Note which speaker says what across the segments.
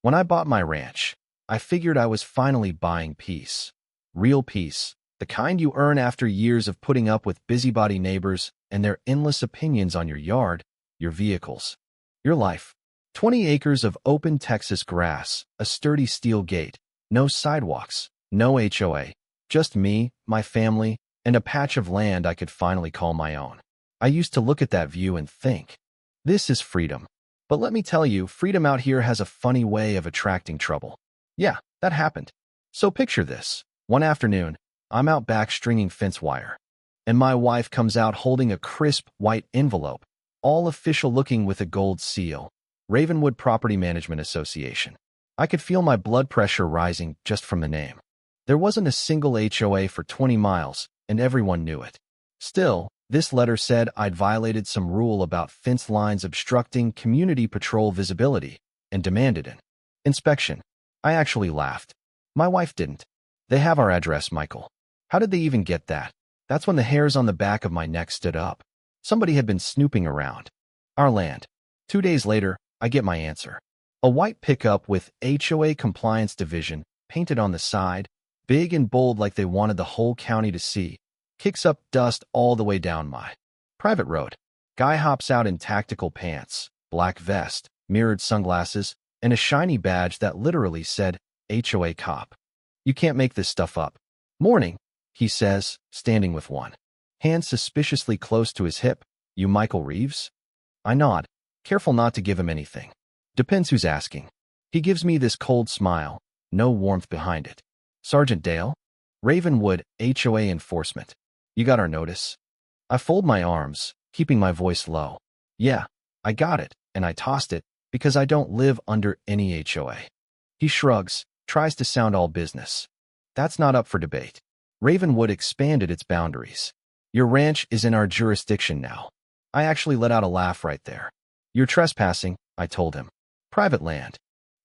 Speaker 1: When I bought my ranch, I figured I was finally buying peace. Real peace, the kind you earn after years of putting up with busybody neighbors and their endless opinions on your yard, your vehicles, your life. 20 acres of open Texas grass, a sturdy steel gate, no sidewalks, no HOA, just me, my family, and a patch of land I could finally call my own. I used to look at that view and think, this is freedom. But let me tell you, freedom out here has a funny way of attracting trouble. Yeah, that happened. So picture this. One afternoon, I'm out back stringing fence wire, and my wife comes out holding a crisp white envelope, all official looking with a gold seal. Ravenwood Property Management Association. I could feel my blood pressure rising just from the name. There wasn't a single HOA for 20 miles, and everyone knew it. Still, this letter said I'd violated some rule about fence lines obstructing community patrol visibility and demanded an inspection. I actually laughed. My wife didn't. They have our address, Michael. How did they even get that? That's when the hairs on the back of my neck stood up. Somebody had been snooping around our land. 2 days later, I get my answer. A white pickup with HOA Compliance Division painted on the side, big and bold like they wanted the whole county to see, kicks up dust all the way down my private road. Guy hops out in tactical pants, black vest, mirrored sunglasses, and a shiny badge that literally said HOA Cop. You can't make this stuff up. Morning, he says, standing with one hand suspiciously close to his hip. You Michael Reeves? I nod, careful not to give him anything. Depends who's asking. He gives me this cold smile, no warmth behind it. Sergeant Dale? Ravenwood, HOA Enforcement. You got our notice? I fold my arms, keeping my voice low. Yeah, I got it, and I tossed it, because I don't live under any HOA. He shrugs, tries to sound all business. That's not up for debate. Ravenwood expanded its boundaries. Your ranch is in our jurisdiction now. I actually let out a laugh right there. You're trespassing, I told him. Private land.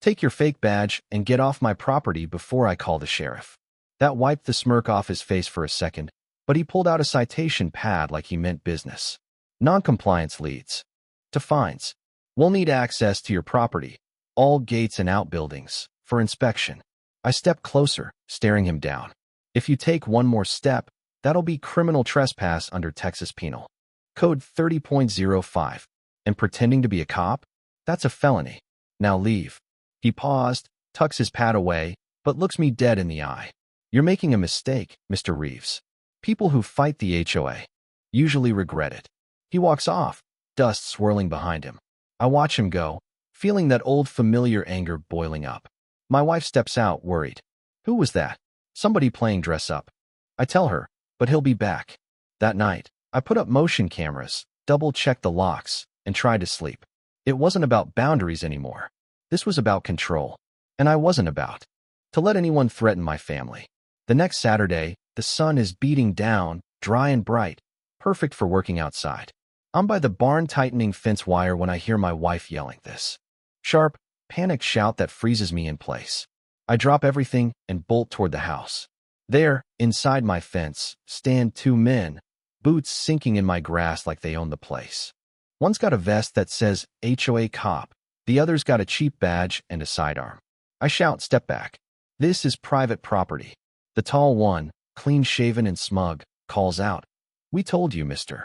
Speaker 1: Take your fake badge and get off my property before I call the sheriff. That wiped the smirk off his face for a second, but he pulled out a citation pad like he meant business. Non-compliance leads to fines. We'll need access to your property, all gates and outbuildings, for inspection. I step closer, staring him down. If you take one more step, that'll be criminal trespass under Texas Penal Code 30.05. And pretending to be a cop? That's a felony. Now leave. He paused, tucks his pad away, but looks me dead in the eye. You're making a mistake, Mr. Reeves. People who fight the HOA usually regret it. He walks off, dust swirling behind him. I watch him go, feeling that old familiar anger boiling up. My wife steps out, worried. Who was that? Somebody playing dress up. I tell her, but he'll be back. That night, I put up motion cameras, double-checked the locks, and tried to sleep. It wasn't about boundaries anymore. This was about control. And I wasn't about to let anyone threaten my family. The next Saturday, the sun is beating down, dry and bright, perfect for working outside. I'm by the barn-tightening fence wire when I hear my wife yelling this sharp, panicked shout that freezes me in place. I drop everything and bolt toward the house. There, inside my fence, stand two men, boots sinking in my grass like they own the place. One's got a vest that says HOA Cop. The other's got a cheap badge and a sidearm. I shout, step back. This is private property. The tall one, clean-shaven and smug, calls out. We told you, Mr.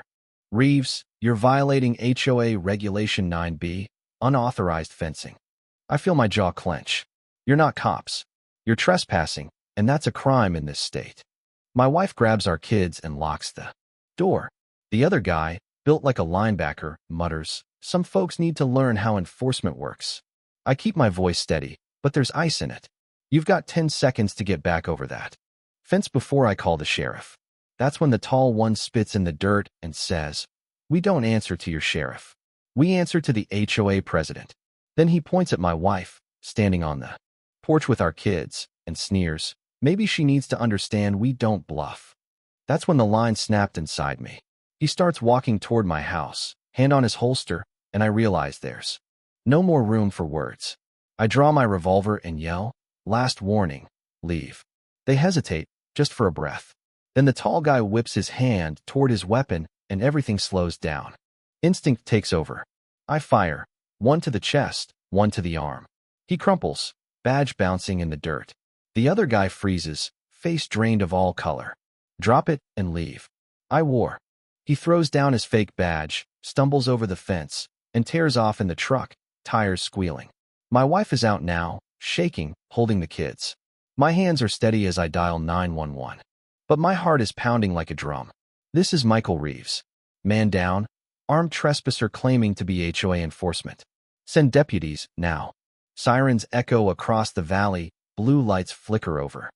Speaker 1: Reeves, you're violating HOA Regulation 9B, unauthorized fencing. I feel my jaw clench. You're not cops. You're trespassing, and that's a crime in this state. My wife grabs our kids and locks the door. The other guy, built like a linebacker, mutters, some folks need to learn how enforcement works. I keep my voice steady, but there's ice in it. You've got 10 seconds to get back over that fence before I call the sheriff. That's when the tall one spits in the dirt and says, we don't answer to your sheriff. We answer to the HOA president. Then he points at my wife, standing on the porch with our kids, and sneers, maybe she needs to understand we don't bluff. That's when the line snapped inside me. He starts walking toward my house, hand on his holster, and I realize there's no more room for words. I draw my revolver and yell, last warning, leave. They hesitate, just for a breath. Then the tall guy whips his hand toward his weapon, and everything slows down. Instinct takes over. I fire, one to the chest, one to the arm. He crumples, badge bouncing in the dirt. The other guy freezes, face drained of all color. Drop it and leave. I war. He throws down his fake badge, stumbles over the fence, and tears off in the truck, tires squealing. My wife is out now, shaking, holding the kids. My hands are steady as I dial 911. But my heart is pounding like a drum. This is Michael Reeves. Man down, armed trespasser claiming to be HOA enforcement. Send deputies, now. Sirens echo across the valley, blue lights flicker over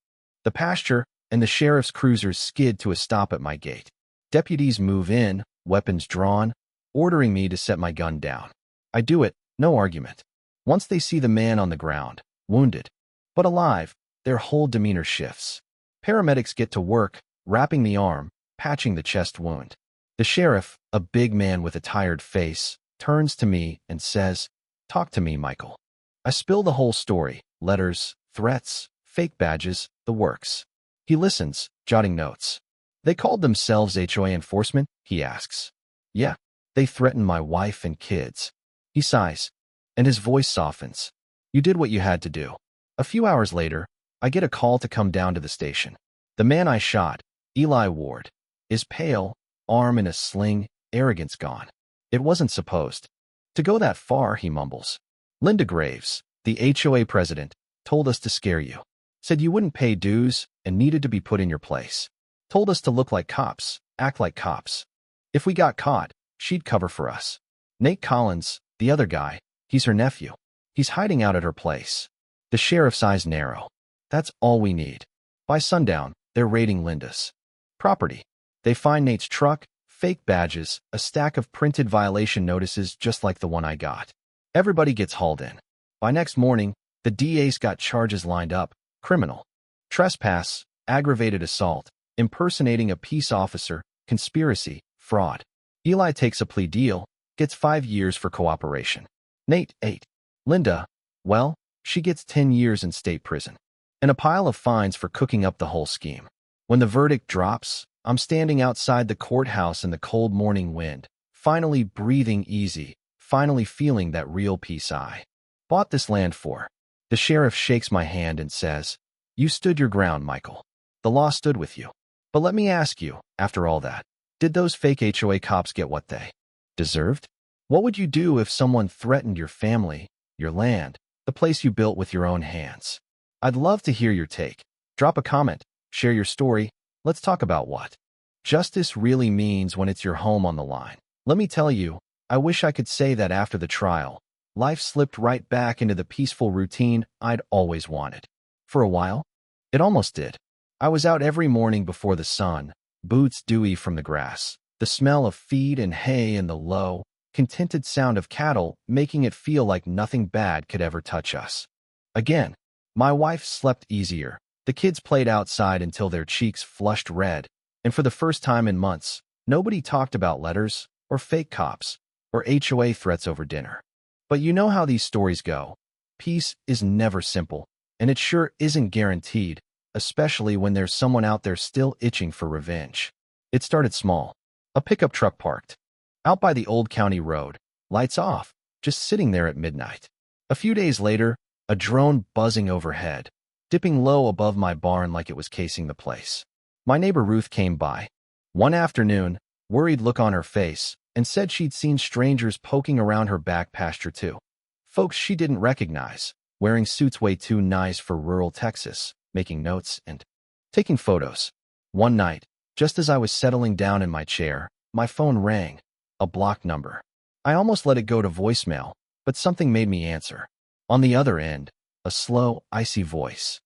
Speaker 1: the pasture, and the sheriff's cruisers skid to a stop at my gate. Deputies move in, weapons drawn, ordering me to set my gun down. I do it, no argument. Once they see the man on the ground, wounded, but alive, their whole demeanor shifts. Paramedics get to work, wrapping the arm, patching the chest wound. The sheriff, a big man with a tired face, turns to me and says, "Talk to me, Michael." I spill the whole story, letters, threats, fake badges, the works. He listens, jotting notes. They called themselves HOA enforcement, he asks. Yeah, they threatened my wife and kids. He sighs, and his voice softens. You did what you had to do. A few hours later, I get a call to come down to the station. The man I shot, Eli Ward, is pale, arm in a sling, arrogance gone. It wasn't supposed to go that far, he mumbles. Linda Graves, the HOA president, told us to scare you. Said you wouldn't pay dues and needed to be put in your place. Told us to look like cops, act like cops. If we got caught, she'd cover for us. Nate Collins, the other guy, he's her nephew. He's hiding out at her place. The sheriff's eyes narrow. That's all we need. By sundown, they're raiding Linda's property. They find Nate's truck, fake badges, a stack of printed violation notices just like the one I got. Everybody gets hauled in. By next morning, the DA's got charges lined up: criminal, trespass, aggravated assault, impersonating a peace officer, conspiracy, fraud. Eli takes a plea deal, gets 5 years for cooperation. Nate, 8. Linda, well, she gets 10 years in state prison. And a pile of fines for cooking up the whole scheme. When the verdict drops, I'm standing outside the courthouse in the cold morning wind, finally breathing easy, finally feeling that real peace I bought this land for. The sheriff shakes my hand and says, "You stood your ground, Michael. The law stood with you. But let me ask you, after all that, did those fake HOA cops get what they deserved? What would you do if someone threatened your family, your land, the place you built with your own hands?" I'd love to hear your take. Drop a comment, share your story. Let's talk about what justice really means when it's your home on the line. Let me tell you, I wish I could say that after the trial, life slipped right back into the peaceful routine I'd always wanted. For a while, it almost did. I was out every morning before the sun, boots dewy from the grass, the smell of feed and hay and the low, contented sound of cattle making it feel like nothing bad could ever touch us. Again, my wife slept easier. The kids played outside until their cheeks flushed red, and for the first time in months, nobody talked about letters, or fake cops, or HOA threats over dinner. But you know how these stories go. Peace is never simple, and it sure isn't guaranteed, especially when there's someone out there still itching for revenge. It started small. A pickup truck parked out by the old county road, lights off, just sitting there at midnight. A few days later, a drone buzzing overhead, dipping low above my barn like it was casing the place. My neighbor Ruth came by one afternoon, worried look on her face, and said she'd seen strangers poking around her back pasture too. Folks she didn't recognize, wearing suits way too nice for rural Texas, making notes and taking photos. One night, just as I was settling down in my chair, my phone rang, a blocked number. I almost let it go to voicemail, but something made me answer. On the other end, a slow, icy voice.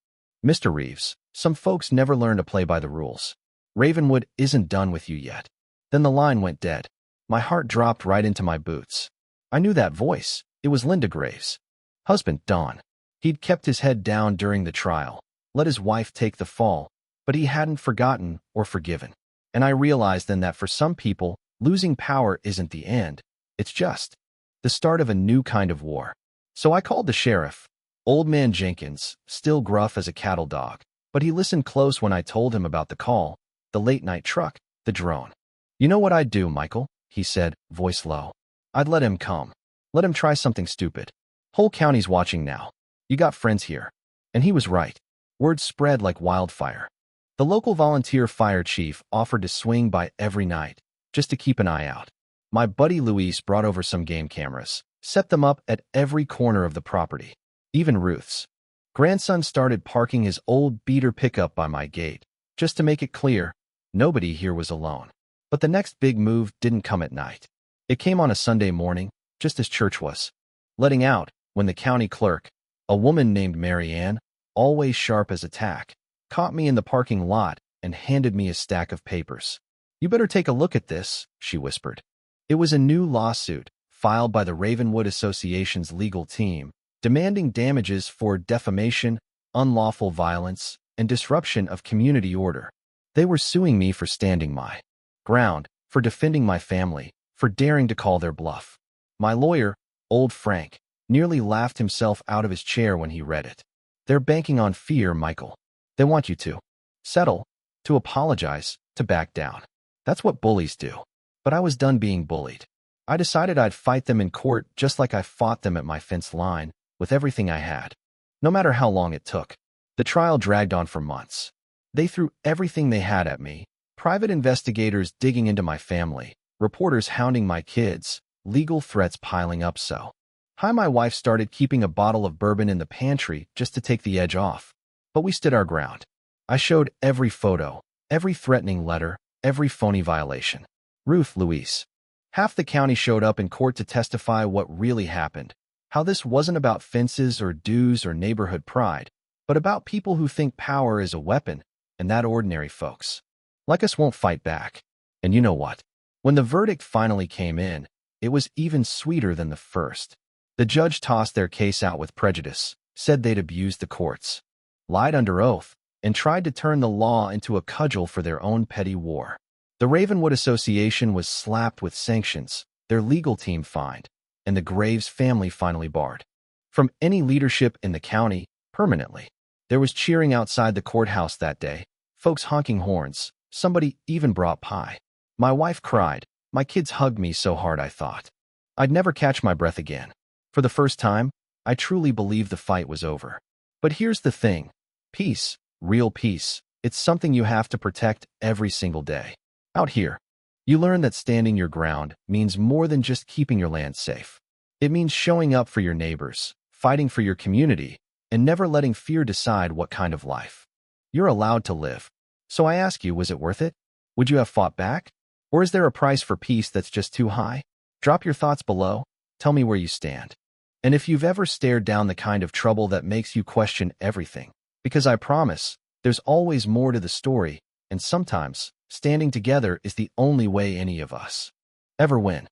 Speaker 1: "Mr. Reeves, some folks never learn to play by the rules. Ravenwood isn't done with you yet." Then the line went dead. My heart dropped right into my boots. I knew that voice. It was Linda Graves' husband, Don. He'd kept his head down during the trial, let his wife take the fall, but he hadn't forgotten or forgiven. And I realized then that for some people, losing power isn't the end. It's just the start of a new kind of war. So I called the sheriff, Old Man Jenkins, still gruff as a cattle dog, but he listened close when I told him about the call, the late-night truck, the drone. "You know what I'd do, Michael?" he said, voice low. "I'd let him come. Let him try something stupid. Whole county's watching now. You got friends here. And he was right. Word spread like wildfire. The local volunteer fire chief offered to swing by every night, just to keep an eye out. My buddy Luis brought over some game cameras, set them up at every corner of the property. Even Ruth's grandson started parking his old beater pickup by my gate, just to make it clear, nobody here was alone. But the next big move didn't come at night. It came on a Sunday morning, just as church was letting out, when the county clerk, a woman named Mary Ann, always sharp as a tack, caught me in the parking lot and handed me a stack of papers. "You better take a look at this," she whispered. It was a new lawsuit filed by the Ravenwood Association's legal team, demanding damages for defamation, unlawful violence, and disruption of community order. They were suing me for standing my ground, for defending my family, for daring to call their bluff. My lawyer, old Frank, nearly laughed himself out of his chair when he read it. "They're banking on fear, Michael. They want you to settle, to apologize, to back down. That's what bullies do." But I was done being bullied. I decided I'd fight them in court just like I fought them at my fence line, with everything I had. No matter how long it took. The trial dragged on for months. They threw everything they had at me. Private investigators digging into my family, reporters hounding my kids, legal threats piling up so high my wife started keeping a bottle of bourbon in the pantry just to take the edge off. But we stood our ground. I showed every photo, every threatening letter, every phony violation. Ruth, Luis. Half the county showed up in court to testify what really happened, how this wasn't about fences or dues or neighborhood pride, but about people who think power is a weapon, and that ordinary folks like us won't fight back. And you know what? When the verdict finally came in, it was even sweeter than the first. The judge tossed their case out with prejudice, said they'd abused the courts, lied under oath, and tried to turn the law into a cudgel for their own petty war. The Ravenwood Association was slapped with sanctions, their legal team fined, and the Graves family finally barred from any leadership in the county permanently. There was cheering outside the courthouse that day, folks honking horns, somebody even brought pie. My wife cried, my kids hugged me so hard I thought I'd never catch my breath again. For the first time, I truly believed the fight was over. But here's the thing. Peace, real peace, it's something you have to protect every single day. Out here, you learn that standing your ground means more than just keeping your land safe. It means showing up for your neighbors, fighting for your community, and never letting fear decide what kind of life you're allowed to live. So I ask you, was it worth it? Would you have fought back? Or is there a price for peace that's just too high? Drop your thoughts below. Tell me where you stand. And if you've ever stared down the kind of trouble that makes you question everything, because I promise, there's always more to the story, and sometimes standing together is the only way any of us ever win.